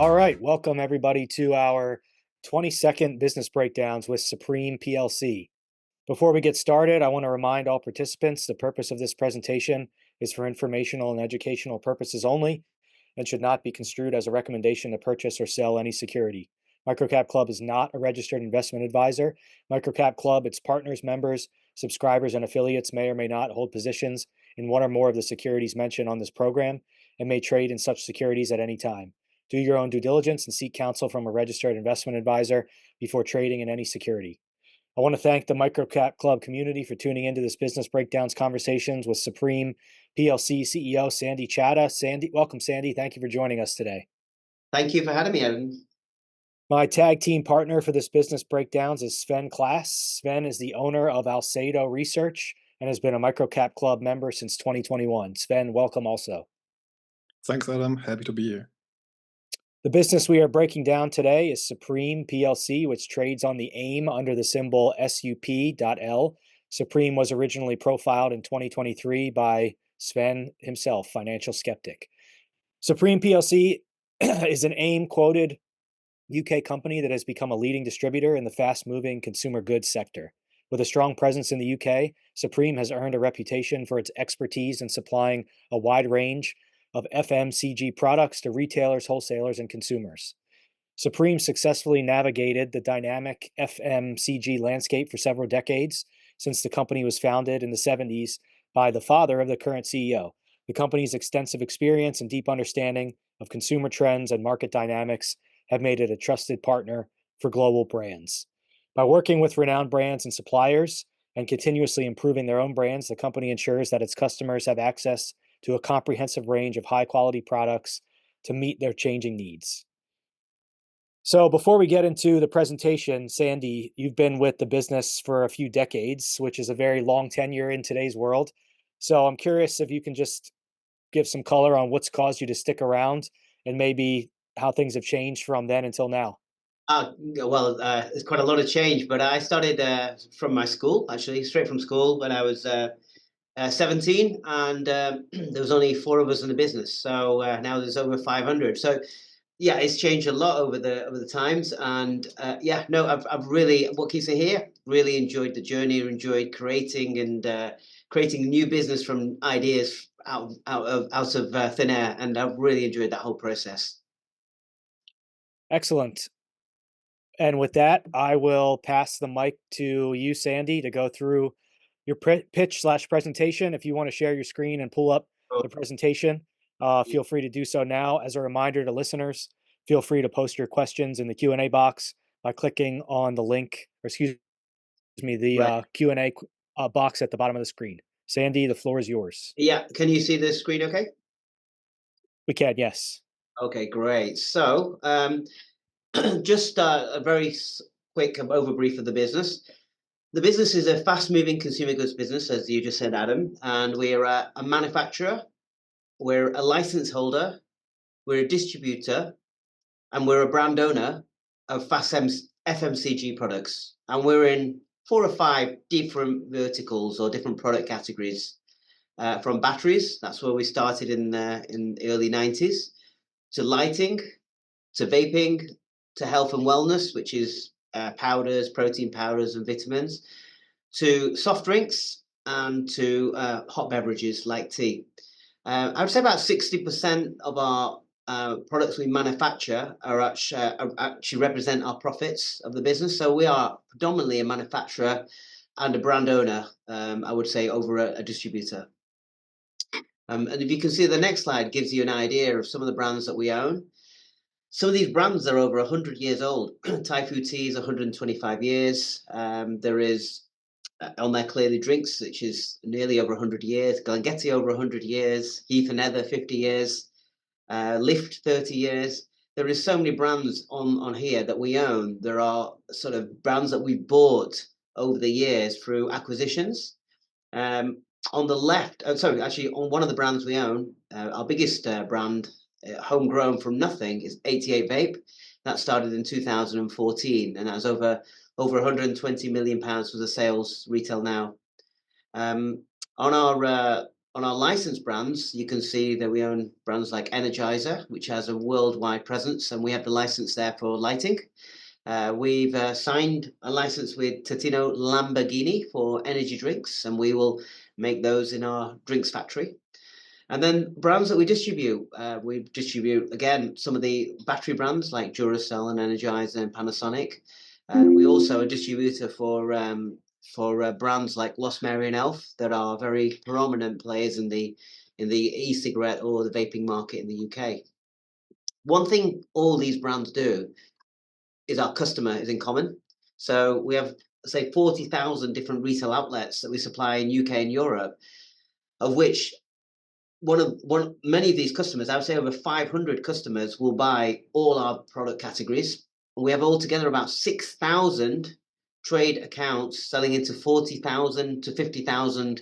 All right, welcome everybody to our 20-second business breakdowns with Supreme PLC. Before we get started, I want to remind all participants the purpose of this presentation is for informational and educational purposes only and should not be construed as a recommendation to purchase or sell any security. MicroCapClub is not a registered investment advisor. MicroCapClub, its partners, members, subscribers, and affiliates may or may not hold positions in one or more of the securities mentioned on this program and may trade in such securities at any time. Do your own due diligence and seek counsel from a registered investment advisor before trading in any security. I want to thank the MicroCapClub community for tuning into this business breakdowns conversations with Supreme PLC CEO Sandy Chatta. Sandy, welcome, Sandy. Thank you for joining us today. Thank you for having me, Adam. My tag team partner for this business breakdowns is Sven Klass. Sven is the owner of Alcedo Research and has been a MicroCapClub member since 2021. Sven, welcome also. Thanks, Adam. Happy to be here. The business we are breaking down today is Supreme PLC, which trades on the AIM under the symbol SUP.L. Supreme was originally profiled in 2023 by Sven himself, Financial Skeptic. Supreme PLC is an AIM-quoted UK company that has become a leading distributor in the fast-moving consumer goods sector. With a strong presence in the UK, Supreme has earned a reputation for its expertise in supplying a wide range of FMCG products to retailers, wholesalers, and consumers. Supreme successfully navigated the dynamic FMCG landscape for several decades since the company was founded in the 70s by the father of the current CEO. The company's extensive experience and deep understanding of consumer trends and market dynamics have made it a trusted partner for global brands. By working with renowned brands and suppliers and continuously improving their own brands, the company ensures that its customers have access to a comprehensive range of high-quality products to meet their changing needs. So before we get into the presentation, Sandy, you've been with the business for a few decades, which is a very long tenure in today's world. So I'm curious if you can just give some color on what's caused you to stick around and maybe how things have changed from then until now. There's quite a lot of change, but I started from my school, actually, straight from school when I was 17, and there was only 4 of us in the business. So now there's over 500. So yeah, it's changed a lot over the times, and I've really, what keeps it here, really enjoyed the journey, enjoyed creating new business from ideas out of thin air, and I've really enjoyed that whole process. Excellent. And with that, I will pass the mic to you, Sandy, to go through your pitch/presentation. If you want to share your screen and pull up the presentation, feel free to do so now. As a reminder to listeners, feel free to post your questions in the Q&A box by clicking on the link, or the Q&A box at the bottom of the screen. Sandy, the floor is yours. Yeah, can you see the screen okay? We can, yes. Okay, great. So just a very quick overbrief of the business. The business is a fast-moving consumer goods business, as you just said, Adam, and we're a manufacturer, we're a license holder, we're a distributor, and we're a brand owner of fast FMCG products. And we're in 4 or 5 different verticals or different product categories, from batteries, that's where we started in the early 90s, to lighting, to vaping, to health and wellness, which is powders, protein powders and vitamins, to soft drinks, and to hot beverages like tea. I would say about 60% of our products we manufacture are actually represent our profits of the business. So we are predominantly a manufacturer and a brand owner, I would say, over a distributor. And if you can see, the next slide gives you an idea of some of the brands that we own. Some of these brands are over 100 years old. Thai Food Tea is 125 years. There is on there Clearly Drinks, which is nearly over 100 years. Glengettie over 100 years. Heath and Heather 50 years. Lift 30 years. There is so many brands on here that we own. There are sort of brands that we've bought over the years through acquisitions. On the left, on one of the brands we own, our biggest brand, homegrown from nothing, is 88 Vape. That started in 2014 and has over 120 million pounds worth of sales retail now. On our On our licensed brands, you can see that we own brands like Energizer, which has a worldwide presence, and we have the license there for lighting. We've signed a license with Totino Lamborghini for energy drinks, and we will make those in our drinks factory. And then brands that we distribute again some of the battery brands like Duracell and Energizer and Panasonic. We also are a distributor for brands like Lost Mary and Elf that are very prominent players in the e-cigarette or the vaping market in the UK. One thing all these brands do is our customer is in common. So we have, say, 40,000 different retail outlets that we supply in UK and Europe, of which many of these customers, I would say over 500 customers, will buy all our product categories. We have altogether about 6,000 trade accounts selling into 40,000 to 50,000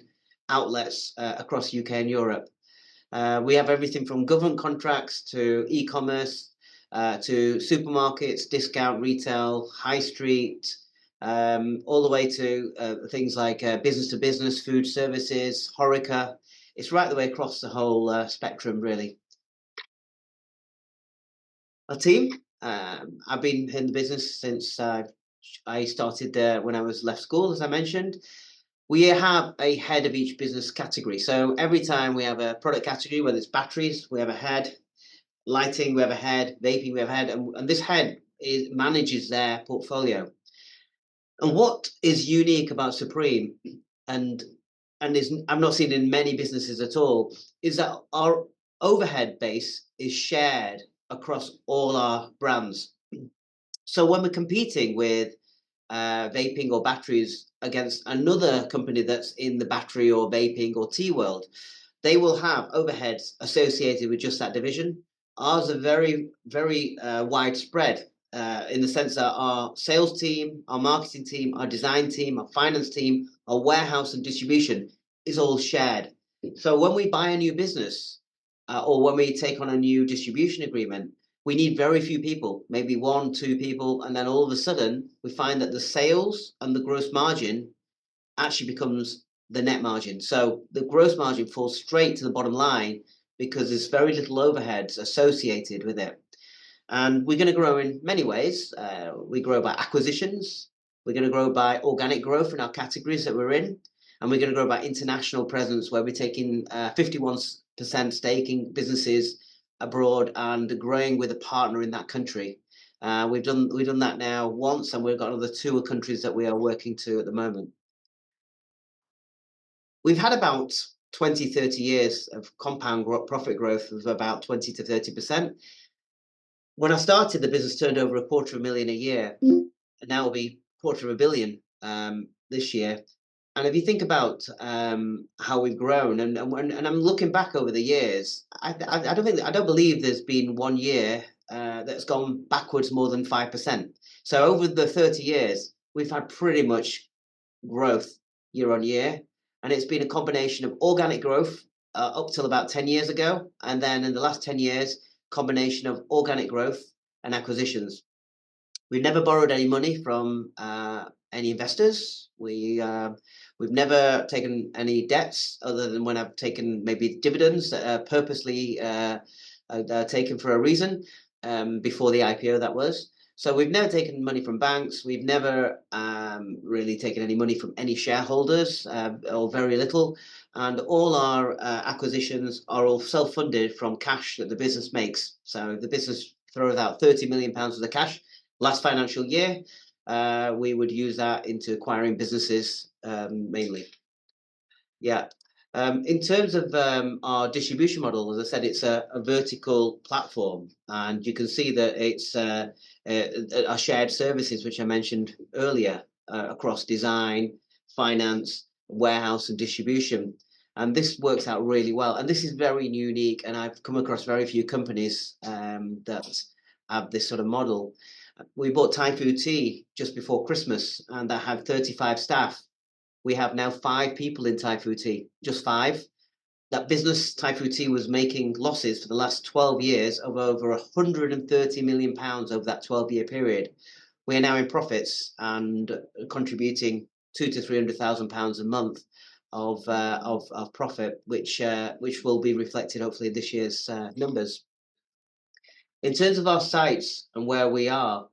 outlets across UK and Europe. We have everything from government contracts to e-commerce to supermarkets, discount retail, high street, all the way to things like business to business, food services, HoReCa. It's right the way across the whole spectrum, really. Our team, I've been in the business since I started when I was left school, as I mentioned. We have a head of each business category. So every time we have a product category, whether it's batteries, we have a head, lighting, we have a head, vaping, we have a head, and this head manages their portfolio. And what is unique about Supreme, and I've not seen in many businesses at all, is that our overhead base is shared across all our brands. So when we're competing with vaping or batteries against another company that's in the battery or vaping or tea world, they will have overheads associated with just that division. Ours are very, very widespread in the sense that our sales team, our marketing team, our design team, our finance team, our warehouse and distribution is all shared. So when we buy a new business or when we take on a new distribution agreement, we need very few people, maybe 1, 2 people, and then all of a sudden we find that the sales and the gross margin actually becomes the net margin. So the gross margin falls straight to the bottom line because there's very little overheads associated with it. And we're going to grow in many ways. We grow by acquisitions. We're going to grow by organic growth in our categories that we're in. And we're going to grow by international presence, where we're taking 51% stake in businesses abroad and growing with a partner in that country. We've done that now once, and we've got another 2 countries that we are working to at the moment. We've had about 20, 30 years of compound profit growth of about 20 to 30%. When I started, the business turned over $250,000 a year, and now it'll be $250 million this year. And if you think about how we've grown, and I'm looking back over the years, I don't believe there's been one year that's gone backwards more than 5%. So over the 30 years, we've had pretty much growth year on year, and it's been a combination of organic growth up till about 10 years ago, and then in the last 10 years, combination of organic growth and acquisitions. We've never borrowed any money from any investors. We've never taken any debts other than when I've taken maybe dividends that are purposely taken for a reason before the IPO, that was. So we've never taken money from banks. We've never really taken any money from any shareholders or very little. And all our acquisitions are all self-funded from cash that the business makes. So the business throws out £30 million of the cash. Last financial year, we would use that into acquiring businesses mainly. Yeah. In terms of our distribution model, as I said, it's a vertical platform, and you can see that it's our shared services, which I mentioned earlier, across design, finance, warehouse, and distribution. And this works out really well. And this is very unique, and I've come across very few companies that have this sort of model. We bought Thai Food Tea just before Christmas, and that had 35 staff. We have now 5 people in Thai Food Tea, just 5. That business, Thai Food Tea, was making losses for the last 12 years of over £130 million over that 12-year period. We are now in profits and contributing £200,000 to £300,000 a month of profit, which will be reflected hopefully in this year's numbers. In terms of our sites and where we are,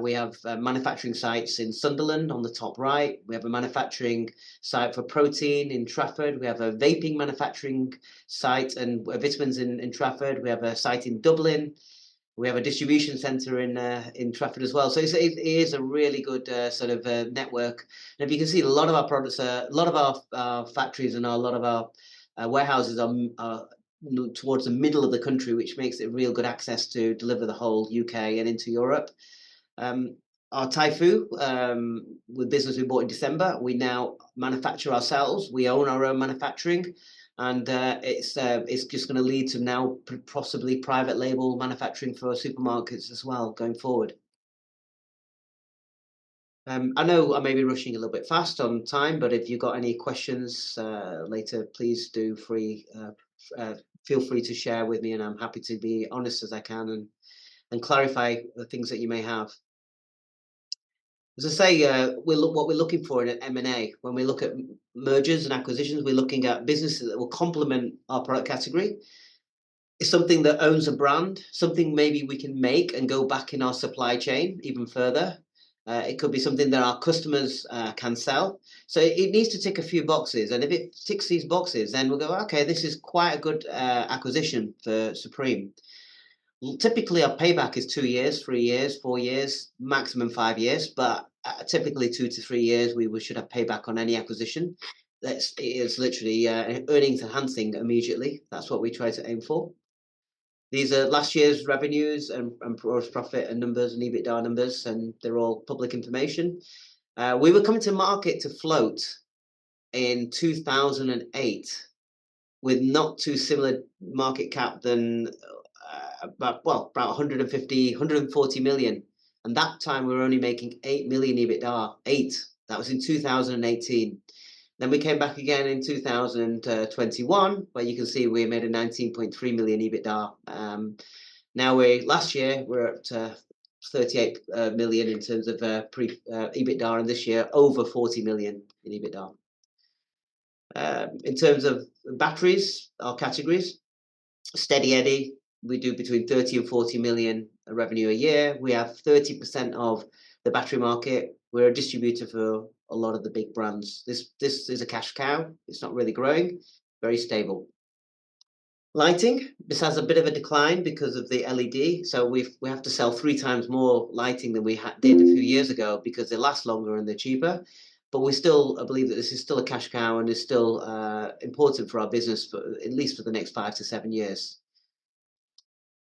we have manufacturing sites in Sunderland on the top right. We have a manufacturing site for protein in Trafford. We have a vaping manufacturing site and vitamins in Trafford. We have a site in Dublin. We have a distribution centre in Trafford as well. So it is a really good sort of network. And if you can see, a lot of our products, a lot of our factories and a lot of our warehouses are towards the middle of the country, which makes it real good access to deliver the whole UK and into Europe. Our Taifu, with business we bought in December, we now manufacture ourselves. We own our own manufacturing, and it's just going to lead to now possibly private label manufacturing for supermarkets as well going forward. I know I may be rushing a little bit fast on time, but if you've got any questions later, please do feel free to share with me, and I'm happy to be honest as I can and clarify the things that you may have. As I say, what we're looking for in an M&A, when we look at mergers and acquisitions, we're looking at businesses that will complement our product category. It's something that owns a brand, something maybe we can make and go back in our supply chain even further. It could be something that our customers can sell. So it needs to tick a few boxes. And if it ticks these boxes, then we'll go, okay, this is quite a good acquisition for Supreme. Typically, our payback is 2 years, 3 years, 4 years, maximum 5 years. But typically 2 to 3 years, we should have payback on any acquisition. It is literally earnings enhancing immediately. That's what we try to aim for. These are last year's revenues and gross profit and numbers and EBITDA numbers, and they're all public information. We were coming to market to float in 2008 with not too similar market cap than about 140 million. And that time we were only making 8 million EBITDA. That was in 2018. Then we came back again in 2021, where you can see we made a 19.3 million EBITDA. Now last year we're at 38 million in terms of EBITDA, and this year over 40 million in EBITDA. In terms of batteries, our categories, Steady Eddy, we do between 30 and 40 million revenue a year. We have 30% of the battery market. We're a distributor for a lot of the big brands. This is a cash cow. It's not really growing, very stable. Lighting, this has a bit of a decline because of the LED. So we have to sell 3 times more lighting than we did a few years ago because they last longer and they're cheaper. But we still believe that this is still a cash cow and is still important for our business for at least for the next 5 to 7 years.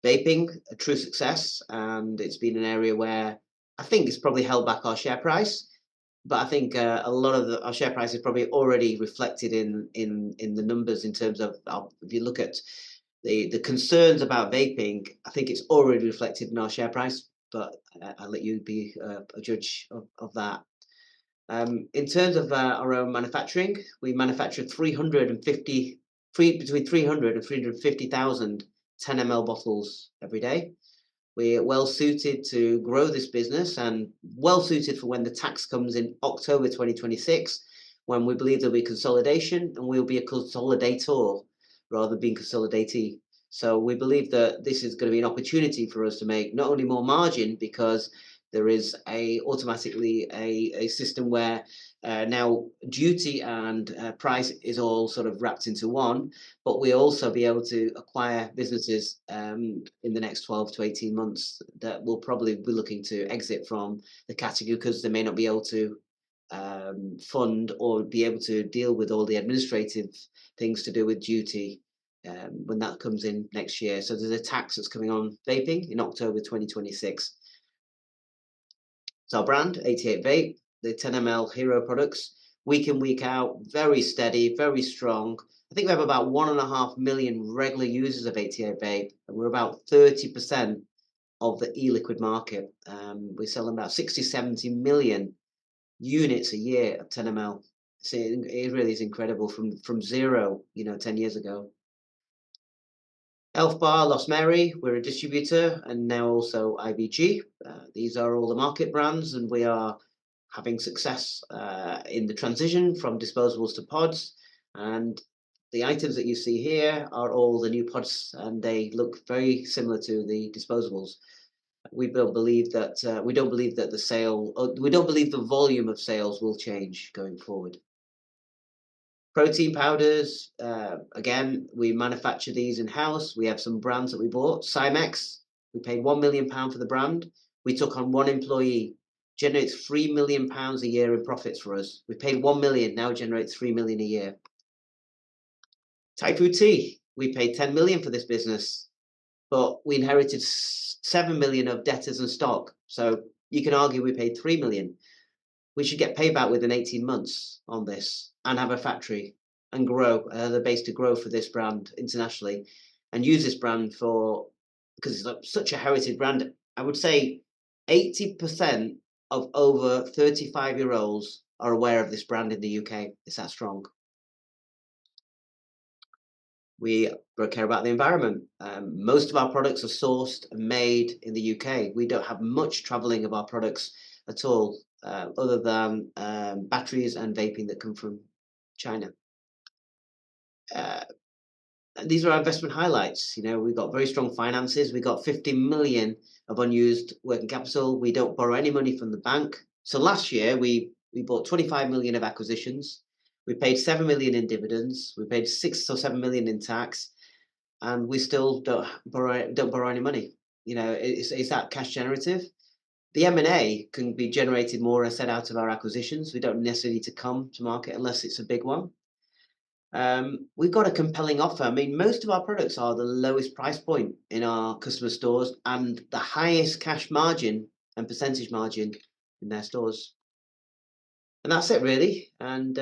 Vaping, a true success, and it's been an area where I think it's probably held back our share price. But I think a lot of our share price is probably already reflected in the numbers in terms of if you look at the concerns about vaping, I think it's already reflected in our share price. But I'll let you be a judge of that. In terms of our own manufacturing, we manufacture between 300 and 350,000 10 ml bottles every day. We're well suited to grow this business and well suited for when the tax comes in October 2026, when we believe there'll be consolidation and we'll be a consolidator rather than being consolidatee. So we believe that this is going to be an opportunity for us to make not only more margin because there is automatically a system where now duty and price is all sort of wrapped into one, but we also be able to acquire businesses in the next 12 to 18 months that will probably be looking to exit from the category because they may not be able to fund or be able to deal with all the administrative things to do with duty when that comes in next year. So there's a tax that's coming on vaping in October 2026. So our brand, 88 Vape, the 10 ml hero products, week in, week out, very steady, very strong. I think we have about 1.5 million regular users of 88 Vape, and we're about 30% of the e-liquid market. We're selling about 60, 70 million units a year of 10 ml. So it really is incredible from zero, 10 years ago. Elf Bar, Lost Mary, we're a distributor, and now also IVG. These are all the market brands, and we are having success in the transition from disposables to pods. And the items that you see here are all the new pods, and they look very similar to the disposables. We don't believe that the volume of sales will change going forward. Protein powders, again, we manufacture these in-house. We have some brands that we bought. Cymex, we paid £1 million for the brand. We took on one employee, generates £3 million a year in profits for us. We paid 1 million, now generates 3 million a year. Thai Food Tea, we paid 10 million for this business, but we inherited 7 million of debtors and stock. So you can argue we paid 3 million. We should get payback within 18 months on this and have a factory and grow, the base to grow for this brand internationally, and use this brand because it's such a heritage brand. I would say 80% of over 35-year-olds are aware of this brand in the UK. It's that strong. We care about the environment. Most of our products are sourced and made in the UK. We don't have much traveling of our products at all, other than batteries and vaping that come from China. These are our investment highlights. We've got very strong finances. We got 50 million of unused working capital. We don't borrow any money from the bank. So last year we bought 25 million of acquisitions. We paid 7 million in dividends. We paid 6 or 7 million in tax, and we still don't borrow any money. It's that cash generative. The M&A can be generated more or set out of our acquisitions. We don't necessarily need to come to market unless it's a big one. We've got a compelling offer. I mean, most of our products are the lowest price point in our customer stores and the highest cash margin and percentage margin in their stores. And that's it, really. And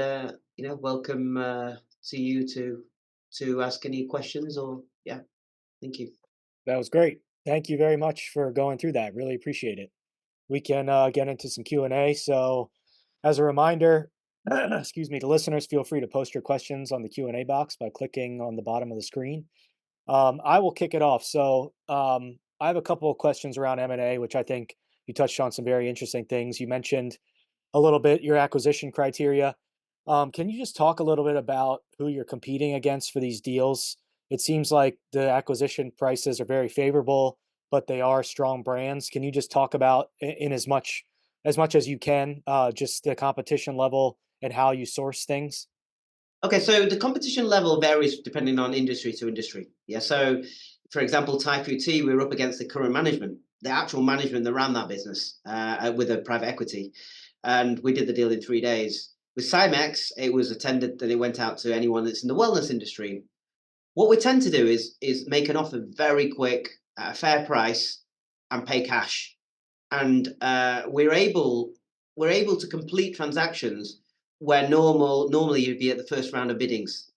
welcome to you to ask any questions or thank you. That was great. Thank you very much for going through that. Really appreciate it. We can get into some Q&A. So as a reminder, excuse me, to listeners, feel free to post your questions on the Q&A box by clicking on the bottom of the screen. I will kick it off. So I have a couple of questions around M&A, which I think you touched on some very interesting things. You mentioned a little bit your acquisition criteria. Can you just talk a little bit about who you're competing against for these deals? It seems like the acquisition prices are very favorable, but they are strong brands. Can you just talk about, in as much as you can, just the competition level and how you source things? Okay, so the competition level varies depending on industry to industry. Yeah, so for example, Thai Food Tea, we were up against the current management, the actual management that ran that business with a private equity, and we did the deal in 3 days. With Cymex, it was attended that it went out to anyone that's in the wellness industry. What we tend to do is make an offer very quick at a fair price and pay cash, and we're able to complete transactions where normally you'd be at the first round of biddings.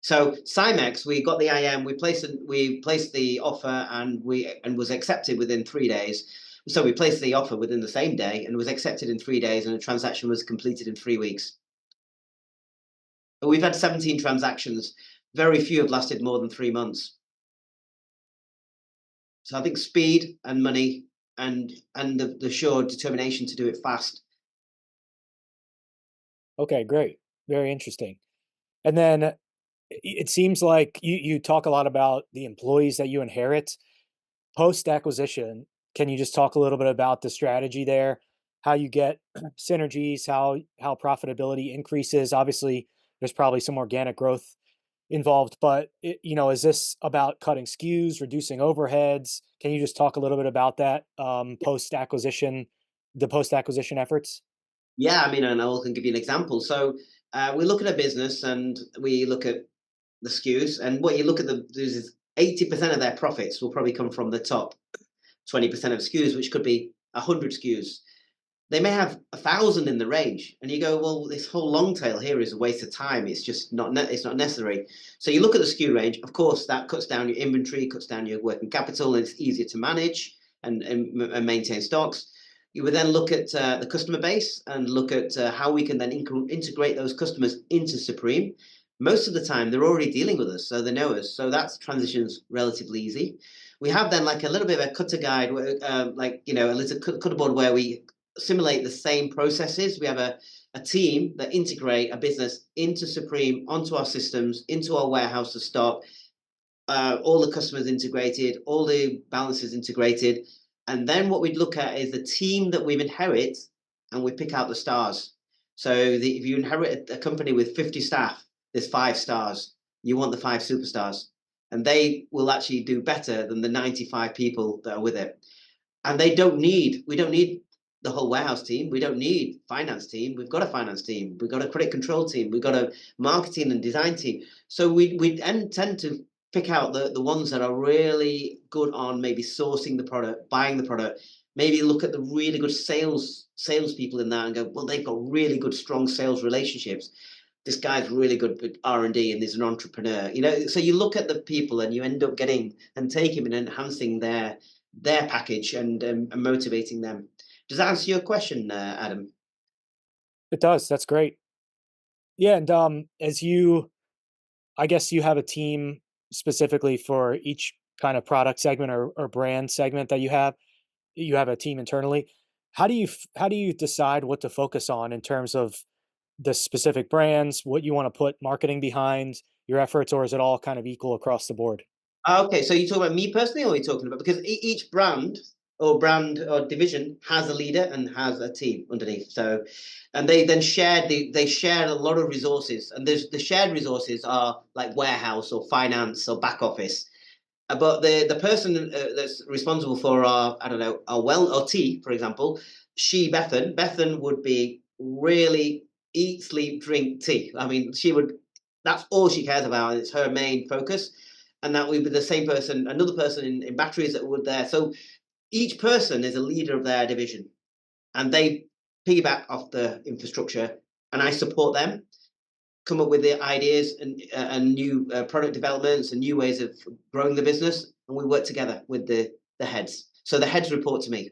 So Cymex, we got the IM, we placed the offer, and was accepted within 3 days. So we placed the offer within the same day and was accepted in 3 days, and the transaction was completed in 3 weeks. But we've had 17 transactions. Very few have lasted more than 3 months. So I think speed and money and the sure determination to do it fast. Okay, great. Very interesting. And then it seems like you talk a lot about the employees that you inherit. Post-acquisition, can you just talk a little bit about the strategy there, how you get synergies, how profitability increases? Obviously, there's probably some organic growth involved, but is this about cutting SKUs, reducing overheads? Can you just talk a little bit about that post-acquisition efforts? Yeah, I mean, and I can give you an example. So we look at a business and we look at the SKUs, and what you look at is 80% of their profits will probably come from the top 20% of SKUs, which could be 100 SKUs. They may have 1,000 in the range, and you go, well, this whole long tail here is a waste of time. It's just not necessary. So you look at the SKU range. Of course, that cuts down your inventory, cuts down your working capital, and it's easier to manage and maintain stocks. You would then look at the customer base and look at how we can then integrate those customers into Supreme. Most of the time, they're already dealing with us, so they know us. So that transition's relatively easy. We have then like a little bit of a cutter guide, a little cutter board where we simulate the same processes. We have a team that integrate a business into Supreme, onto our systems, into our warehouse of stock, all the customers integrated, all the balances integrated. And then what we'd look at is the team that we've inherited, and we pick out the stars. So if you inherit a company with 50 staff, there's 5 stars. You want the 5 superstars. And they will actually do better than the 95 people that are with it. And we don't need the whole warehouse team. We don't need finance team. We've got a finance team. We've got a credit control team. We've got a marketing and design team. So we tend to pick out the ones that are really good on maybe sourcing the product, buying the product, maybe look at the really good salespeople in that and go, well, they've got really good, strong sales relationships. This guy's really good with R&D and is an entrepreneur. So you look at the people and you end up getting and taking and enhancing their package and motivating them. Does that answer your question, Adam? It does. That's great. Yeah, and I guess you have a team specifically for each kind of product segment or brand segment that you have. You have a team internally. How do you decide what to focus on in terms of the specific brands, what you want to put marketing behind your efforts, or is it all kind of equal across the board? Okay, so you talking about me personally, or are you talking about, because each brand or division has a leader and has a team underneath. So, and they then share a lot of resources, and the shared resources are like warehouse or finance or back office. But the person that's responsible for our tea, for example, Bethan would be really eat, sleep, drink tea. I mean, that's all she cares about, and it's her main focus. And that would be the same person, another person in batteries that would there. So each person is a leader of their division, and they piggyback off the infrastructure, and I support them, come up with the ideas and new product developments and new ways of growing the business, and we work together with the heads. So the heads report to me.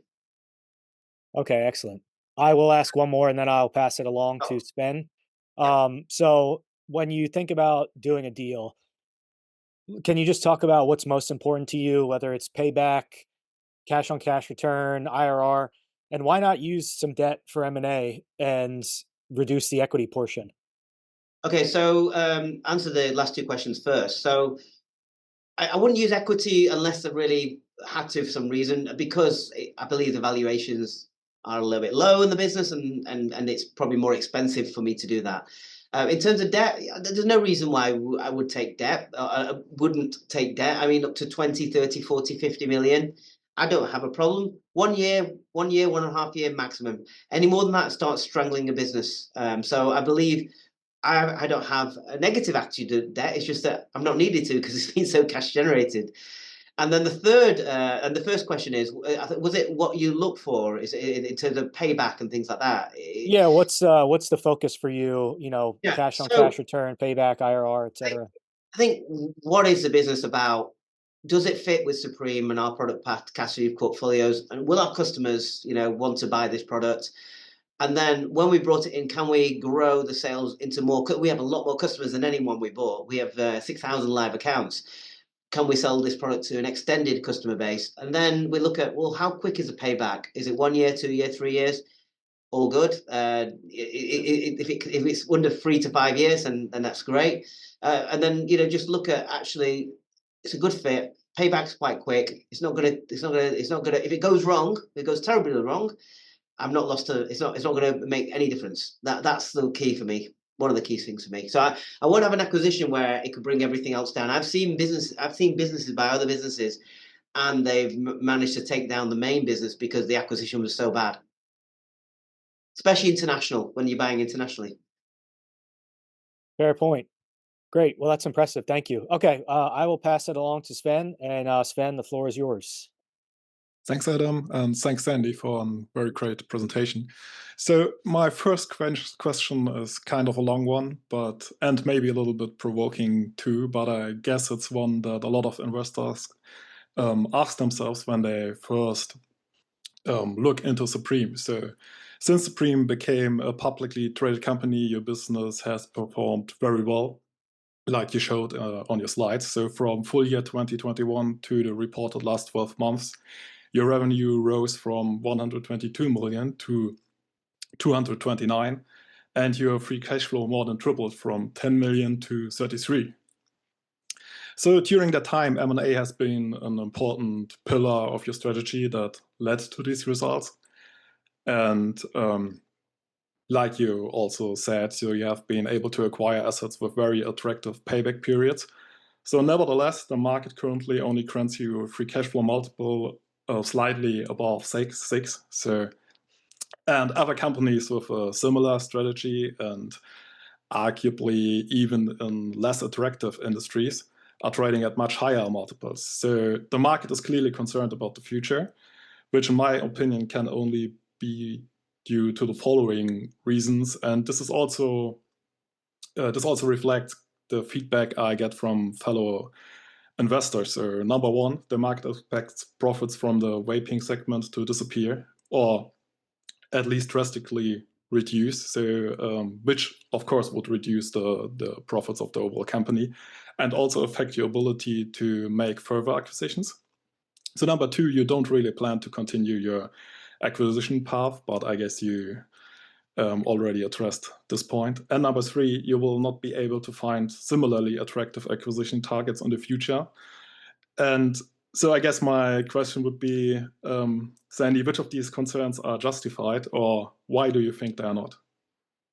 Okay, excellent. I will ask one more and then I'll pass it along to Sven. So when you think about doing a deal, can you just talk about what's most important to you, whether it's payback, cash on cash return, IRR, and why not use some debt for M&A and reduce the equity portion? Okay, so answer the last 2 questions first. So I wouldn't use equity unless I really had to for some reason, because I believe the valuations are a little bit low in the business, and it's probably more expensive for me to do that. In terms of debt, there's no reason why I would take debt. I wouldn't take debt. I mean, up to 20, 30, 40, 50 million. I don't have a problem. 1 year, 1.5 year maximum. Any more than that starts strangling a business. So I believe I don't have a negative attitude to debt. It's just that I'm not needed to, because it's been so cash generated. And then the third and the first question is, was it what you look for? Is it in terms of payback and things like that? Yeah, what's the focus for you? Yeah. Cash on So cash return, payback, IRR, etc. I think what is the business about? Does it fit with Supreme and our product category portfolios? And will our customers, want to buy this product? And then when we brought it in, can we grow the sales into more? We have a lot more customers than anyone we bought. We have 6,000 live accounts. Can we sell this product to an extended customer base? And then we look at, well, how quick is the payback? Is it 1 year, 2 year, 3 years? All good. If it's under 3 to 5 years, then that's great. And then just look at, actually, it's a good fit. Payback's quite quick. It's not gonna. If it goes wrong, if it goes terribly wrong, I'm not lost to. It's not going to make any difference. That's the key for me. One of the key things for me. So I won't have an acquisition where it could bring everything else down. I've seen businesses by other businesses, and they've managed to take down the main business because the acquisition was so bad. Especially international, when you're buying internationally. Fair point. Great. Well, that's impressive. Thank you. Okay, I will pass it along to Sven, and Sven, the floor is yours. Thanks, Adam, and thanks, Sandy, for a very great presentation. So my first question is kind of a long one, and maybe a little bit provoking too, but I guess it's one that a lot of investors ask themselves when they first look into Supreme. So since Supreme became a publicly traded company, your business has performed very well, like you showed on your slides. So from full year 2021 to the reported last 12 months, your revenue rose from 122 million to 229, and your free cash flow more than tripled from 10 million to 33. So during that time, M&A has been an important pillar of your strategy that led to these results. And like you also said, so you have been able to acquire assets with very attractive payback periods. So nevertheless, the market currently only grants you a free cash flow multiple of slightly above six. So, and other companies with a similar strategy and arguably even in less attractive industries are trading at much higher multiples. So the market is clearly concerned about the future, which in my opinion can only be due to the following reasons. And this also reflects the feedback I get from fellow investors. So number one, the market expects profits from the vaping segment to disappear, or at least drastically reduce. So which of course would reduce the profits of the overall company and also affect your ability to make further acquisitions. So number two, you don't really plan to continue your acquisition path, but I guess you already addressed this point. And number three, you will not be able to find similarly attractive acquisition targets in the future. And so I guess my question would be, Sandy, which of these concerns are justified, or why do you think they are not?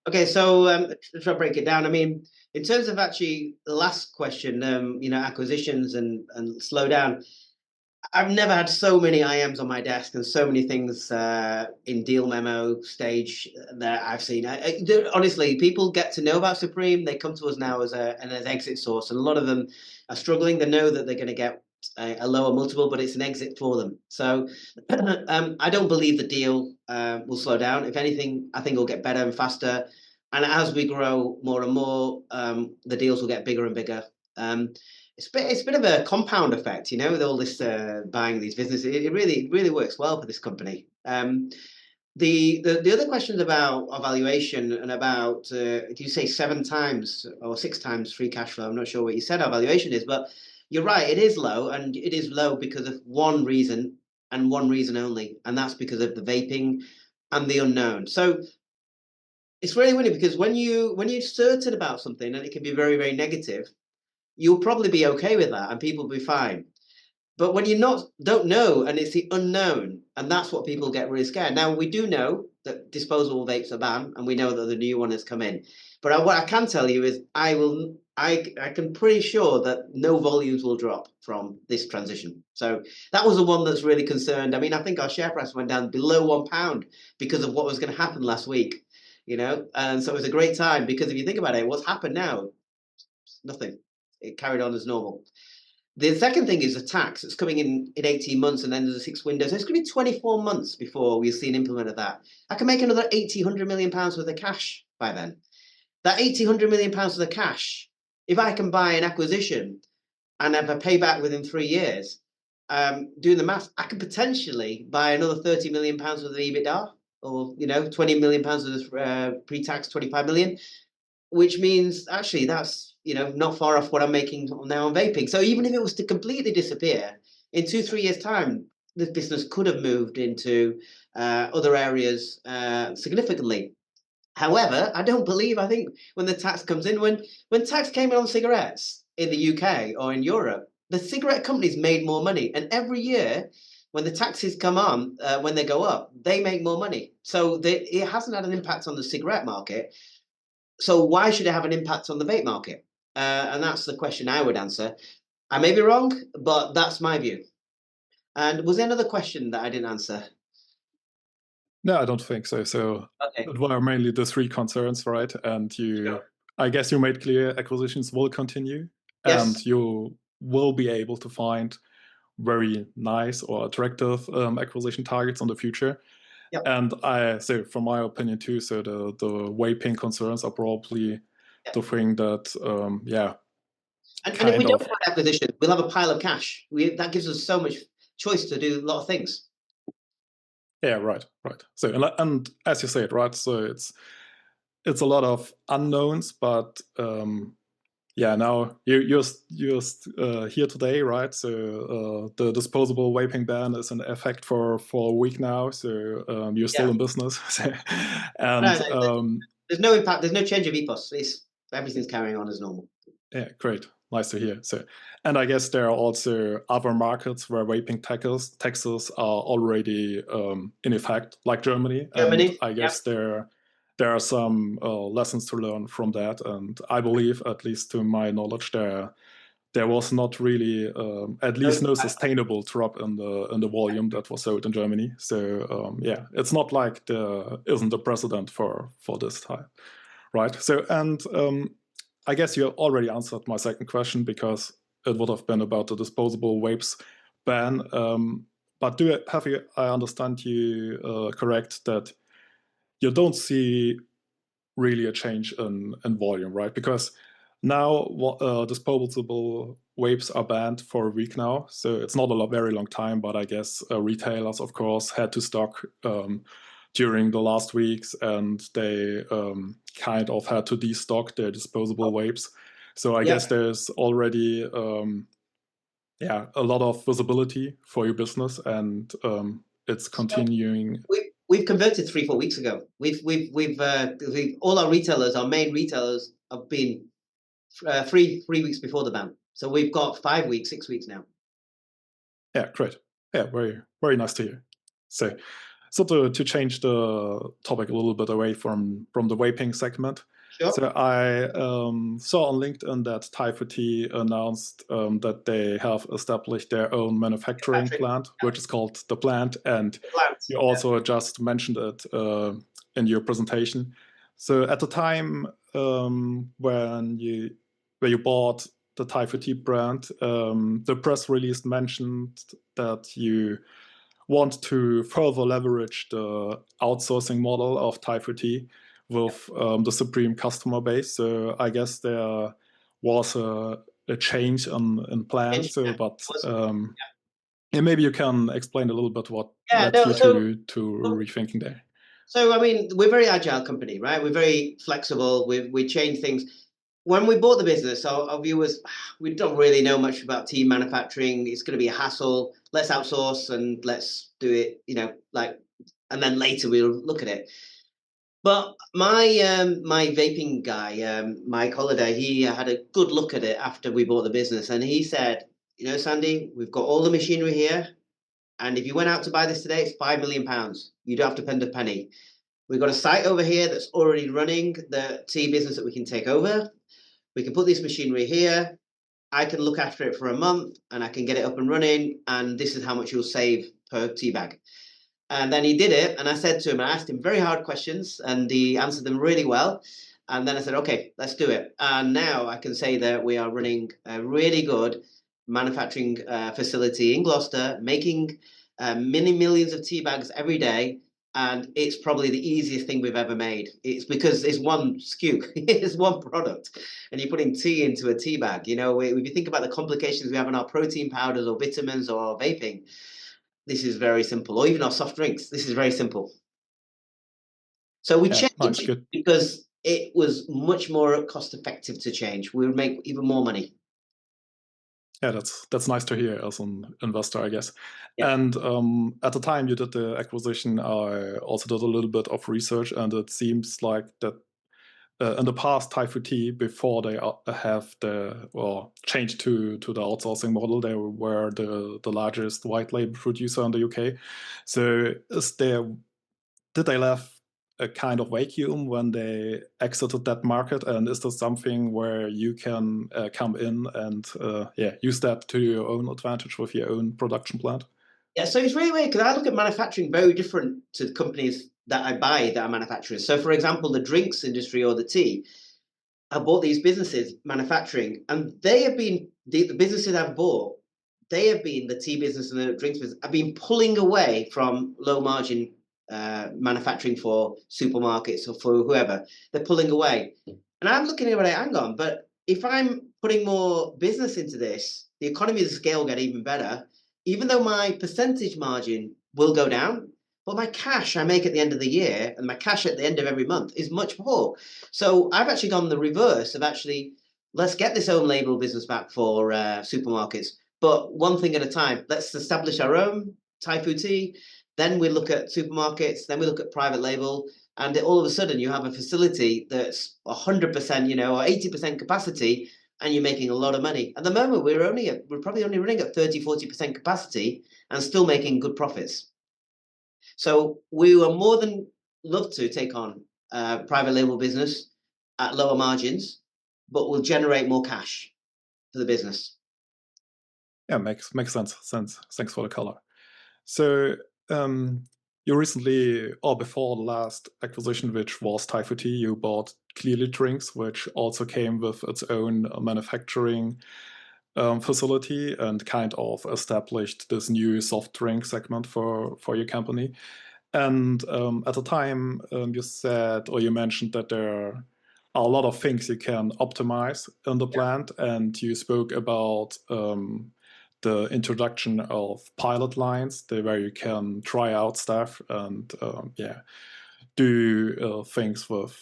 Okay, so to try to break it down, I mean, in terms of actually the last question, acquisitions and slow down, I've never had so many IMs on my desk and so many things in deal memo stage that I've seen. Honestly, people get to know about Supreme. They come to us now as an exit source, and a lot of them are struggling. They know that they're going to get a lower multiple, but it's an exit for them. So I don't believe the deal will slow down. If anything, I think it'll get better and faster. And as we grow more and more, the deals will get bigger and bigger. It's a bit of a compound effect, with all this buying these businesses. It really works well for this company. The other questions about valuation and about, do you say 7 times or 6 times free cash flow? I'm not sure what you said our valuation is, but you're right, it is low, and it is low because of one reason and one reason only, and that's because of the vaping and the unknown. So it's really winning because when you're certain about something, and it can be very, very negative, you'll probably be okay with that and people will be fine. But when you don't know, and it's the unknown, and that's what people get really scared. Now, we do know that disposable vapes are banned, and we know that the new one has come in. But what I can tell you is I can pretty sure that no volumes will drop from this transition. So that was the one that's really concerned. I mean, I think our share price went down below £1 because of what was going to happen last week, and so it was a great time because if you think about it, what's happened now? Nothing. It carried on as normal. The second thing is the tax. It's coming in 18 months, and then there's a 6 windows. So it's going to be 24 months before we'll see an implement of that. I can make another 100 million pounds worth of cash by then. That 100 million pounds worth of cash, if I can buy an acquisition and have a payback within 3 years, doing the math, I can potentially buy another 30 million pounds worth of EBITDA, or 20 million pounds worth of pre-tax, 25 million, which means actually that's not far off what I'm making now on vaping. So even if it was to completely disappear in 2-3 years' time, this business could have moved into other areas significantly. However, I think when the tax comes in, when tax came in on cigarettes in the UK or in Europe, the cigarette companies made more money. And every year when the taxes come on, when they go up, they make more money. So it hasn't had an impact on the cigarette market. So why should it have an impact on the vape market? And that's the question I would answer. I may be wrong, but that's my view. And was there another question that I didn't answer? No, I don't think so. So Okay. it were mainly the 3 concerns, right? And I guess you made clear acquisitions will continue, Yes. and you will be able to find very nice or attractive acquisition targets in the future. Yep. And I say, from my opinion too, so the vaping concerns are probably the thing that, And if we don't find acquisition, we'll have a pile of cash. That gives us so much choice to do a lot of things. Yeah, right. So, and as you said, right, so it's a lot of unknowns, but Yeah, now you're here today, right? So the disposable vaping ban is in effect for a week now. So you're still in business, and there's no impact. There's no change of ethos. Everything's carrying on as normal. Yeah, great. Nice to hear. So, and I guess there are also other markets where vaping taxes are already in effect, like Germany. And I guess there are some lessons to learn from that. And I believe, at least to my knowledge, there was not really, at least no sustainable drop in the volume that was sold in Germany. So yeah, it's not like there isn't a precedent for this time, right? So and I guess you already answered my second question, because it would have been about the disposable vapes ban. But I understand you correct that you don't see really a change in volume, right? Because now disposable vapes are banned for a week now, so it's not a very long time. But I guess retailers, of course, had to stock during the last weeks, and they kind of had to destock their disposable vapes. So I guess there's already a lot of visibility for your business, and it's continuing. We've converted 3-4 weeks ago. We've all our retailers, our main retailers, have been 3 weeks before the ban. So we've got 5 weeks, 6 weeks now. Yeah, great. Yeah, very, very nice to hear. So to change the topic a little bit away from the vaping segment. Sure. So I saw on LinkedIn that Typhoon announced that they have established their own manufacturing plant, which is called The Plant. And you also just mentioned it in your presentation. So at the time when you bought the Typhoon brand, the press release mentioned that you want to further leverage the outsourcing model of Typhoon with the Supreme customer base. So I guess there was a change in plan. So, but maybe you can explain a little bit what led you to rethinking there. So, I mean, we're a very agile company, right? We're very flexible. We change things. When we bought the business, our view was, we don't really know much about tea manufacturing. It's going to be a hassle. Let's outsource and let's do it, and then later we'll look at it. But my vaping guy, Mike Holiday, he had a good look at it after we bought the business. And he said, Sandy, we've got all the machinery here. And if you went out to buy this today, it's £5 million. You don't have to spend a penny. We've got a site over here that's already running the tea business that we can take over. We can put this machinery here. I can look after it for a month and I can get it up and running. And this is how much you'll save per tea bag. And then he did it. And I said to him, I asked him very hard questions and he answered them really well. And then I said, okay, let's do it. And now I can say that we are running a really good manufacturing facility in Gloucester, making many millions of tea bags every day. And it's probably the easiest thing we've ever made. It's because it's one SKU, it's one product, and you're putting tea into a tea bag. If you think about the complications we have in our protein powders or vitamins or vaping, this is very simple. Or even our soft drinks, this is very simple. So we changed it because it was much more cost effective to change. We would make even more money. Yeah, that's nice to hear as an investor, I guess. Yeah. And at the time you did the acquisition, I also did a little bit of research, and it seems like that in the past, Typhoon, before they have changed to the outsourcing model, they were the largest white label producer in the UK. So did they left a kind of vacuum when they exited that market? And is there something where you can come in and use that to your own advantage with your own production plant? Yeah, so it's really weird because I look at manufacturing very different to the companies that I buy that are manufacturers. So, for example, the drinks industry or the tea, I bought these businesses manufacturing, and they have been the businesses I've bought. They have been the tea business and the drinks business. I've been pulling away from low margin manufacturing for supermarkets or for whoever. They're pulling away, and I'm looking at it. Hang on, but if I'm putting more business into this, the economies of scale get even better. Even though my percentage margin will go down, but my cash I make at the end of the year and my cash at the end of every month is much more. So I've actually gone the reverse of actually let's get this own label business back for supermarkets, but one thing at a time. Let's establish our own Thai food tea, then we look at supermarkets, then we look at private label, and all of a sudden you have a facility that's 100%, you know, or 80% capacity, and you're making a lot of money. At the moment, we're probably only running at 30-40% capacity and still making good profits. So we were more than love to take on private label business at lower margins, but will generate more cash for the business. Yeah, makes sense. Thanks for the color. So you recently, or before the last acquisition, which was Thai Food Tea, you bought Clearly Drinks, which also came with its own manufacturing facility and kind of established this new soft drink segment for your company. And at the time, you said, or you mentioned that there are a lot of things you can optimize in the plant, and you spoke about the introduction of pilot lines, where you can try out stuff and do things with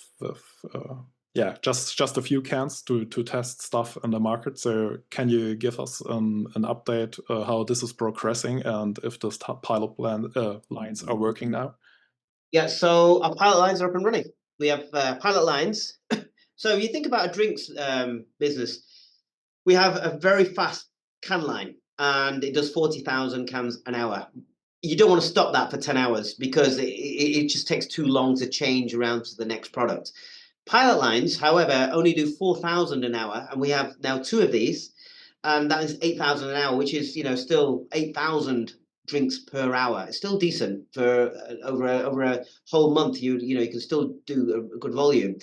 just a few cans to test stuff in the market. So can you give us an update how this is progressing and if those pilot lines are working now? Yeah, so our pilot lines are up and running. We have pilot lines. So if you think about a drinks business, we have a very fast can line, and it does 40,000 cans an hour. You don't want to stop that for 10 hours because it just takes too long to change around to the next product. Pilot lines, however, only do 4,000 an hour, and we have now 2 of these, and that is 8,000 an hour, which is, you know, still 8,000 drinks per hour. It's still decent for over a whole month. You can still do a good volume.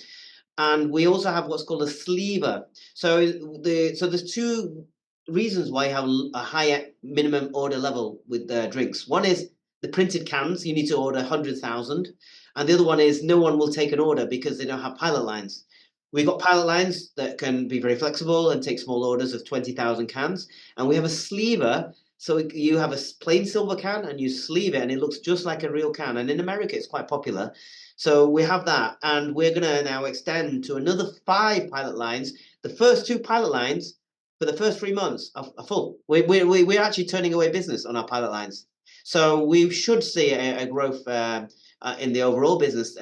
And we also have what's called a sleever. So there's 2 reasons why you have a higher minimum order level with drinks. One is the printed cans. You need to order 100,000. And the other one is no one will take an order because they don't have pilot lines. We've got pilot lines that can be very flexible and take small orders of 20,000 cans. And we have a sleever. So you have a plain silver can and you sleeve it and it looks just like a real can. And in America, it's quite popular. So we have that. And we're going to now extend to another 5 pilot lines. The first 2 pilot lines for the first 3 months are full. We're actually turning away business on our pilot lines. So we should see a growth in the overall business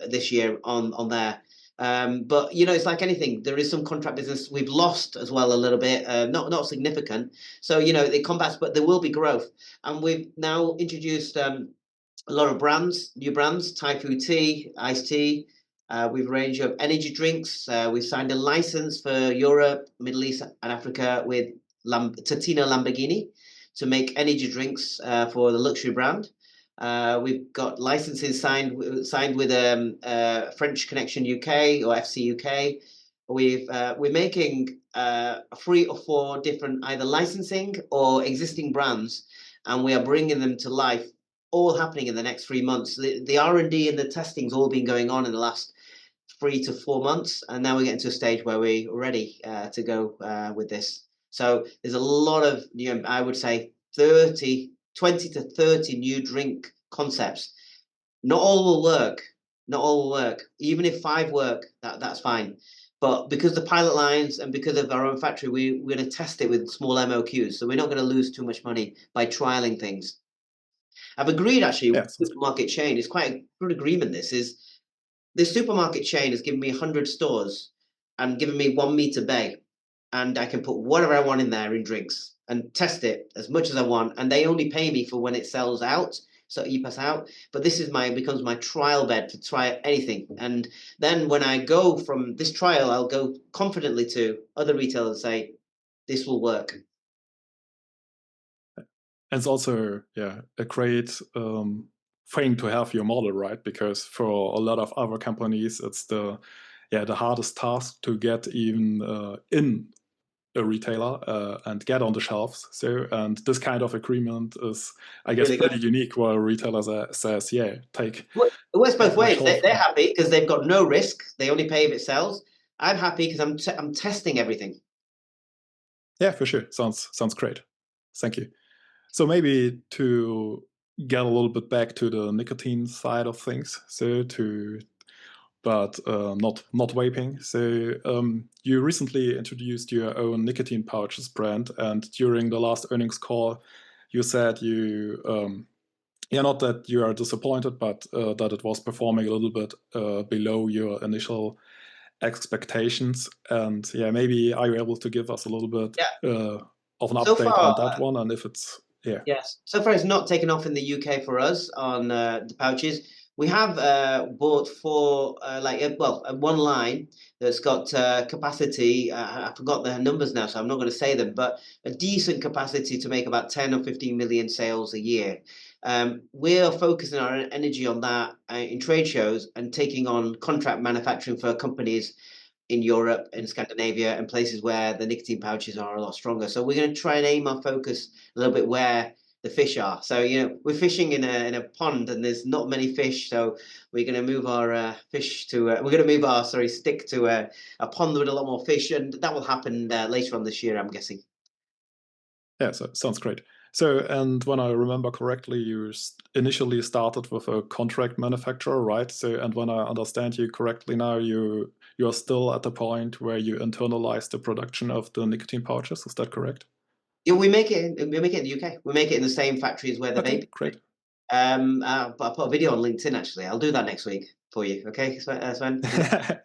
this year on there. But, you know, it's like anything. There is some contract business we've lost as well a little bit, not significant. So, you know, it combats, but there will be growth. And we've now introduced a lot of brands, new brands, Thai food tea, iced tea. We've a range of energy drinks. We've signed a license for Europe, Middle East and Africa with Tatina Lamborghini to make energy drinks for the luxury brand. We've got licenses signed with French Connection UK or FC UK. We're making 3 or 4 different either licensing or existing brands, and we are bringing them to life, all happening in the next 3 months. The R&D and the testing's all been going on in the last 3 to 4 months, and now we're getting to a stage where we're ready to go with this. So there's a lot of, you know, I would say 20 to 30 new drink concepts. Not all will work. Not all will work. Even if 5 work, that's fine. But because the pilot lines and because of our own factory, we're going to test it with small MOQs. So we're not going to lose too much money by trialing things. I've agreed actually with the supermarket chain. It's quite a good agreement. This supermarket chain has given me 100 stores and given me 1 meter bay, and I can put whatever I want in there in drinks and test it as much as I want. And they only pay me for when it sells out. So EPAS out, but this is becomes my trial bed to try anything. And then when I go from this trial, I'll go confidently to other retailers and say, this will work. And it's also, a great thing to have your model, right? Because for a lot of other companies, it's the hardest task to get even in a retailer and get on the shelves. So, and this kind of agreement is, I guess, really pretty unique, where a retailer says, take. Well, it works both ways. They're happy because they've got no risk. They only pay if it sells. I'm happy because I'm testing everything. Yeah, for sure. Sounds great. Thank you. So maybe to get a little bit back to the nicotine side of things, so to but not vaping. So you recently introduced your own nicotine pouches brand, and during the last earnings call, you said not that you are disappointed, but that it was performing a little bit below your initial expectations. And yeah, maybe are you able to give us a little bit of an So update far, on that one, and if it's yes. So far, it's not taken off in the UK for us on the pouches. We have bought for one line that's got capacity. I forgot the numbers now, so I'm not going to say them, but a decent capacity to make about 10 or 15 million sales a year. We are focusing our energy on that in trade shows and taking on contract manufacturing for companies in Europe and Scandinavia and places where the nicotine pouches are a lot stronger. So we're going to try and aim our focus a little bit where the fish are. So, we're fishing in a pond and there's not many fish. So we're going to move our stick to a pond with a lot more fish. And that will happen later on this year, I'm guessing. Yeah, so sounds great. So, and when I remember correctly, you initially started with a contract manufacturer, right? So, and when I understand you correctly now, you are still at the point where you internalize the production of the nicotine pouches. Is that correct? Yeah, we make it in the UK. We make it in the same factories where the vaping. Great. I put a video on LinkedIn, actually. I'll do that next week for you. Okay, Sven?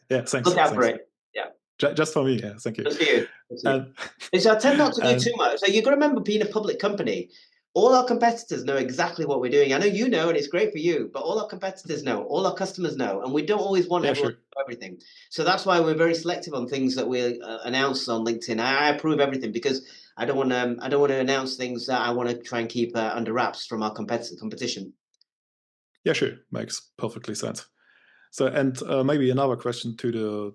Yeah, thanks. Look out for it. Yeah. Just for me, yeah, thank you. Just for you. So I tend not to do too much. So you've got to remember, being a public company, all our competitors know exactly what we're doing. I know you know, and it's great for you, but all our competitors know, all our customers know, and we don't always want everyone to know everything. So that's why we're very selective on things that we announce on LinkedIn. I approve everything because I don't want to announce things that I want to try and keep under wraps from our competition. Yeah, sure, makes perfectly sense. So, and maybe another question to the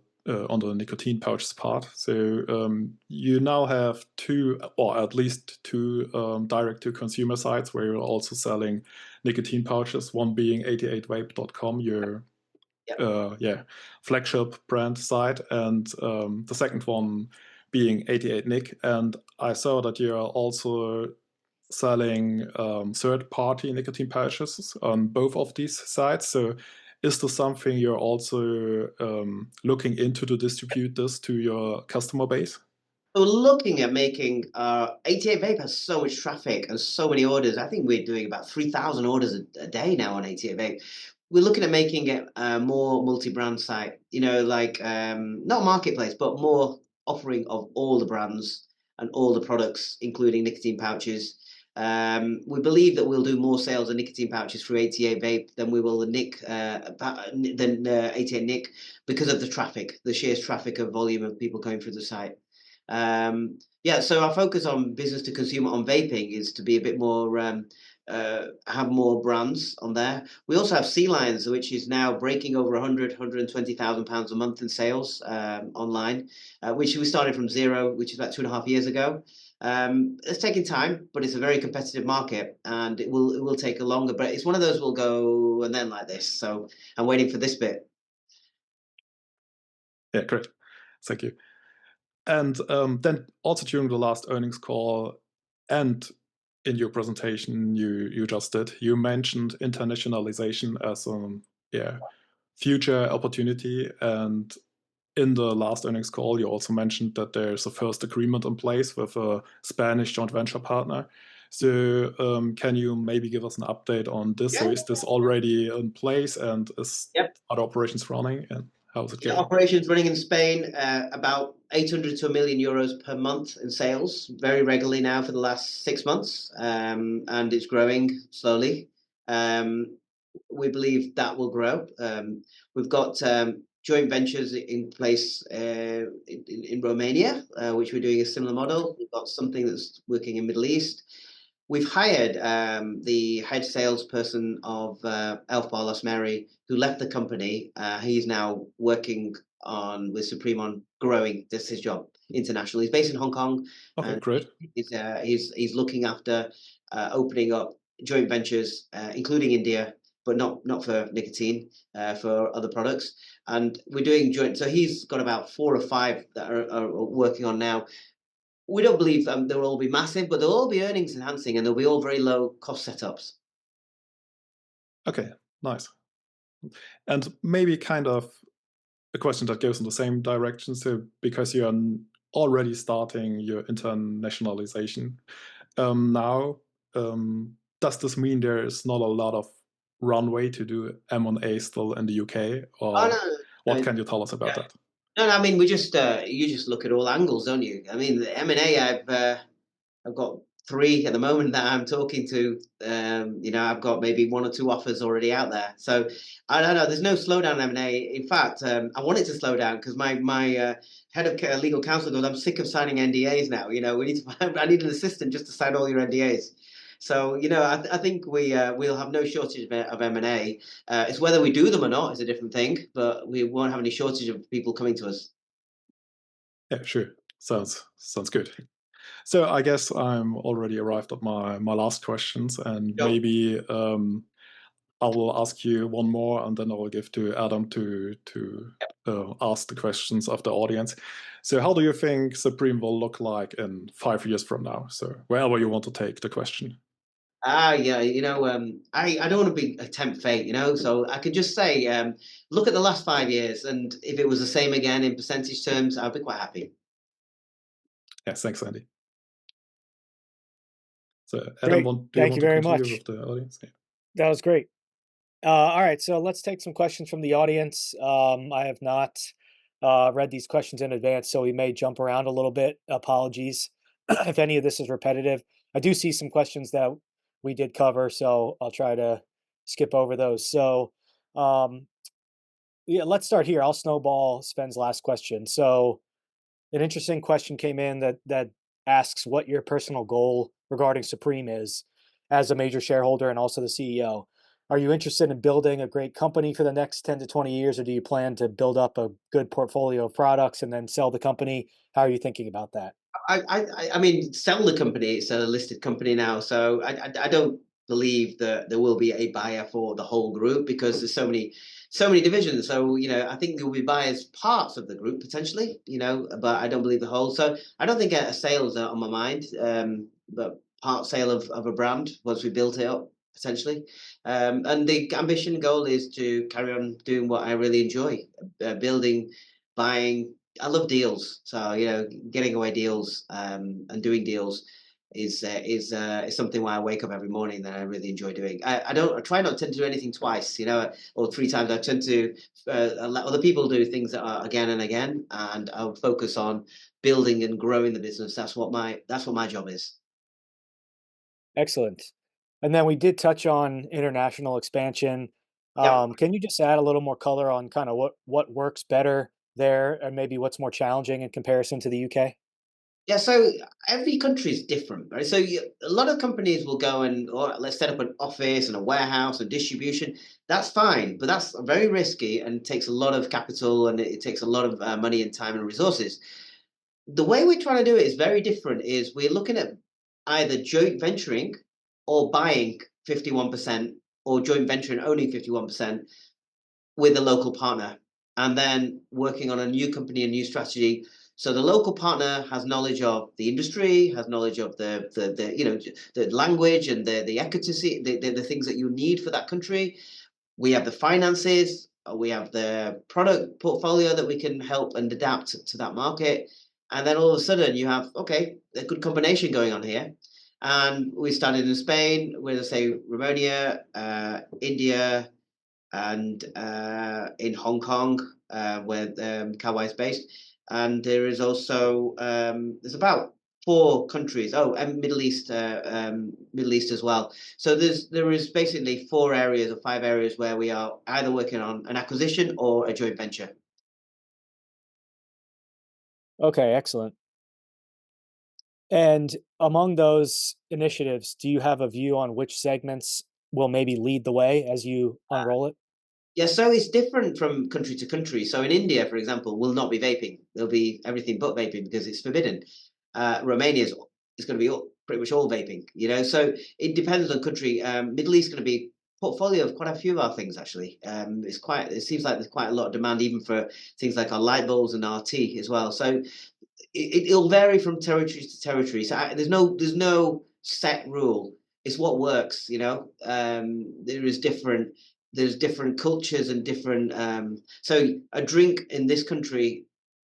on the nicotine pouches part. So you now have two, or at least two, direct-to-consumer sites where you're also selling nicotine pouches. One being 88vape.com, your flagship brand site, and the second one being 88nic. And I saw that you are also selling third-party nicotine pouches on both of these sites. So is this something you're also looking into to distribute this to your customer base? So looking at making 88 Vape has so much traffic and so many orders. I think we're doing about 3,000 orders a day now on 88 Vape. We're looking at making it a more multi-brand site, not marketplace, but more offering of all the brands and all the products, including nicotine pouches. We believe that we'll do more sales of nicotine pouches through 88 Vape than we will than 88 Nic because of the traffic, the sheer traffic of volume of people going through the site. So our focus on business to consumer on vaping is to be a bit more, have more brands on there. We also have Sea Lions, which is now breaking over 120,000 pounds a month in sales online, which we started from zero, which is about 2.5 years ago. It's taking time, but it's a very competitive market, and it will take a longer. But it's one of those we'll go and then like this. So I'm waiting for this bit. Yeah, great. Thank you. And then also during the last earnings call and in your presentation you just did, you mentioned internationalization as a future opportunity. And in the last earnings call, you also mentioned that there's a first agreement in place with a Spanish joint venture partner. So can you maybe give us an update on this? Yeah. So is this already in place, and are the operations running, and how's it going? Operations running in Spain, about 800 to €1 million per month in sales, very regularly now for the last 6 months, and it's growing slowly. We believe that will grow. We've got joint ventures in place in Romania, which we're doing a similar model. We've got something that's working in Middle East. We've hired the head salesperson of Elf Bar Lost Mary, who left the company. He's now working with Supreme on growing. This is his job internationally. He's based in Hong Kong. Okay, great. He's looking after opening up joint ventures, including India, but not for nicotine, for other products. And we're doing joint. So he's got about 4 or 5 that are working on now. We don't believe they'll all be massive, but they'll all be earnings enhancing, and they'll be all very low cost setups. Okay, nice. And maybe kind of a question that goes in the same direction. So because you are already starting your internationalization now, does this mean there is not a lot of runway to do M&A still in the UK, or what can you tell us about that? No, I mean, we just you just look at all angles, don't you? I mean, the M&A, I've got 3 at the moment that I'm talking to. I've got maybe 1 or 2 offers already out there. So I don't know. There's no slowdown in M&A. In fact, I want it to slow down because my head of legal counsel goes, "I'm sick of signing NDAs now. We need to. I need an assistant just to sign all your NDAs." So I think we'll have no shortage of M&A. It's whether we do them or not is a different thing, but we won't have any shortage of people coming to us. Yeah, sure. Sounds good. So I guess I'm already arrived at my last questions, and maybe I will ask you one more, and then I will give to Adam to ask the questions of the audience. So how do you think Supreme will look like in 5 years from now? So wherever you want to take the question. Yeah, I don't want to tempt fate, so I could just say, look at the last 5 years, and if it was the same again in percentage terms, I'd be quite happy. Yeah, thanks, Andy. So Adam, do you want to continue with the audience? Yeah. That was great. All right, so let's take some questions from the audience. I have not read these questions in advance, so we may jump around a little bit. Apologies if any of this is repetitive. I do see some questions that we did cover, so I'll try to skip over those. So yeah, let's start here. I'll snowball Sven's last question. So an interesting question came in that asks what your personal goal regarding Supreme is as a major shareholder and also the CEO. Are you interested in building a great company for the next 10 to 20 years, or do you plan to build up a good portfolio of products and then sell the company? How are you thinking about that? I mean, sell the company. It's a listed company now, so I don't believe that there will be a buyer for the whole group because there's so many divisions. So I think there will be buyers parts of the group potentially, but I don't believe the whole. So I don't think a sale is on my mind, but part sale of a brand once we built it up potentially. And the ambition goal is to carry on doing what I really enjoy, building, buying. I love deals, so getting away deals and doing deals is something where I wake up every morning that I really enjoy doing. I try not to do anything twice, or 3 times. I tend to let other people do things that are again and again, and I'll focus on building and growing the business. That's what my job is. Excellent. And then we did touch on international expansion. Yep. Can you just add a little more color on kind of what works better there, and maybe what's more challenging in comparison to the UK? Yeah, so every country is different, right? So a lot of companies will go let's set up an office and a warehouse and distribution. That's fine, but that's very risky and takes a lot of capital, and it takes a lot of money and time and resources. The way we're trying to do it is very different. Is we're looking at either joint venturing or buying 51% or joint venturing owning 51% with a local partner, and then working on a new company, a new strategy. So the local partner has knowledge of the industry, has knowledge of the language and the equity, the things that you need for that country. We have the finances, we have the product portfolio that we can help and adapt to that market. And then all of a sudden you have, okay, a good combination going on here. And we started in Spain, with, say, Romania, India, and in Hong Kong, where Kawai is based. And there is also there's about 4 countries. Oh, and Middle East as well. So there is basically 4 areas or 5 areas where we are either working on an acquisition or a joint venture. Okay, excellent. And among those initiatives, do you have a view on which segments will maybe lead the way as you unroll it? Yeah, so it's different from country to country. So in India, for example, will not be vaping. There'll be everything but vaping because it's forbidden. Romania is going to be pretty much all vaping. So it depends on country. Middle East is going to be portfolio of quite a few of our things actually. It seems like there's quite a lot of demand even for things like our light bulbs and RT as well. So it'll vary from territory to territory. So there's no set rule. It's what works. There is different there's different cultures and different. So a drink in this country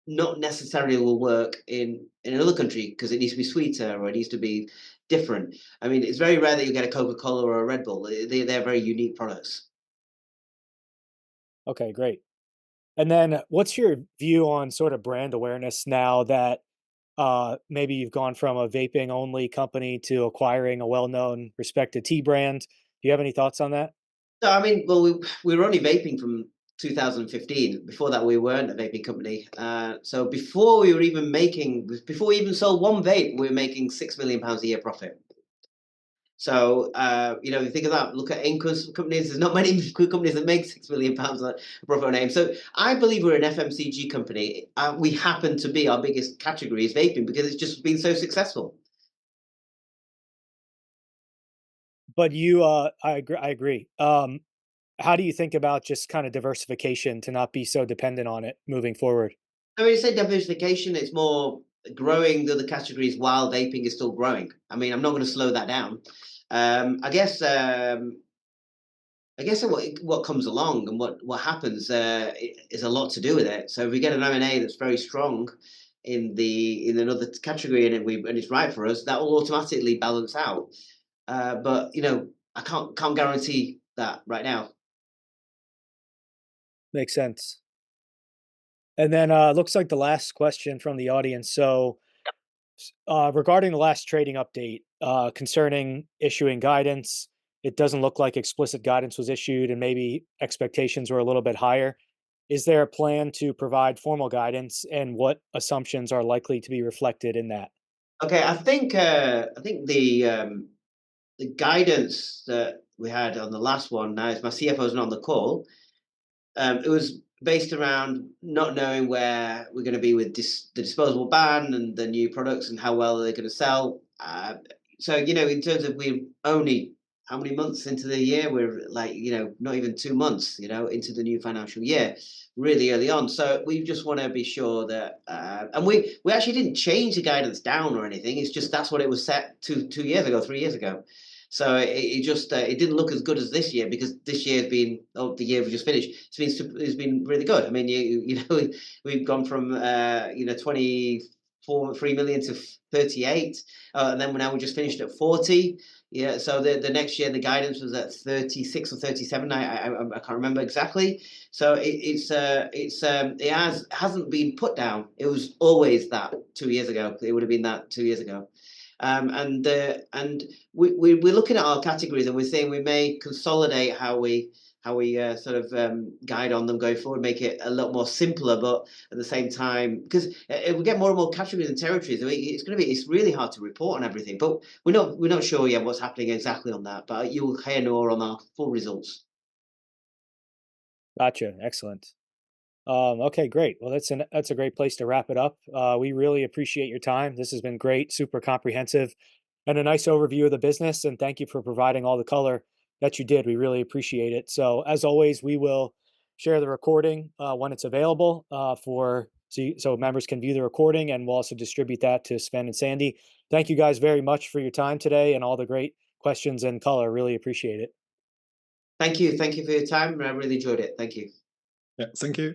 not necessarily will work in another country because it needs to be sweeter or it needs to be different. I mean, it's very rare that you get a Coca-Cola or a Red Bull. They're very unique products. Okay, great. And then what's your view on sort of brand awareness now that maybe you've gone from a vaping only company to acquiring a well-known respected tea brand? Do you have any thoughts on that? So I mean, well, we were only vaping from 2015. Before that, we weren't a vaping company. So before we were even before we even sold one vape, we were making £6 million a year profit. So you know, you think of that. Look at Incus companies. There's not many companies that make £6 million a profit on AIM. So I believe we're an FMCG company. We happen to be our biggest category is vaping because it's just been so successful. But you, I agree. I agree. How do you think about just kind of diversification to not be so dependent on it moving forward? I mean, say diversification, it's more growing the other categories while vaping is still growing. I mean, I'm not going to slow that down. I guess what comes along and what happens is a lot to do with it. So if we get an M&A that's very strong in another category and it's right for us, that will automatically balance out. But you know, I can't guarantee that right now. Makes sense. And then looks like the last question from the audience. So regarding the last trading update concerning issuing guidance, it doesn't look like explicit guidance was issued and maybe expectations were a little bit higher. Is there a plan to provide formal guidance and what assumptions are likely to be reflected in that? Okay, I think the guidance that we had on the last one. Now, as my CFO's not on the call, it was based around not knowing where we're going to be with the disposable ban and the new products and how well they're going to sell. So, you know, in terms of we're only how many months into the year? We're like, you know, not even 2 months, you know, into the new financial year, really early on. So we just want to be sure that, and we actually didn't change the guidance down or anything. It's just that's what it was set to 2 years ago, 3 years ago. So it just it didn't look as good as this year because this year has been the year we just finished. It's been really good. I mean, you know we've gone from you know 3 million to 38, and then now we just finished at 40. Yeah, so the next year the guidance was at 36 or 37. I can't remember exactly. So it hasn't been put down. It was always that 2 years ago. It would have been that 2 years ago. And we're looking at our categories and we're saying we may consolidate how we sort of guide on them going forward, make it a lot more simpler, but at the same time, because if we get more and more categories and territories, it's really hard to report on everything. But we're not sure yet what's happening exactly on that. But you'll hear more on our full results. Gotcha. Excellent. Okay, great. Well, that's a great place to wrap it up. We really appreciate your time. This has been great, super comprehensive, and a nice overview of the business. And thank you for providing all the color that you did. We really appreciate it. So, as always, we will share the recording when it's available so members can view the recording, and we'll also distribute that to Sven and Sandy. Thank you guys very much for your time today and all the great questions and color. Really appreciate it. Thank you for your time. I really enjoyed it. Thank you. Yeah, thank you.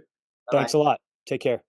Bye. Thanks a lot. Take care.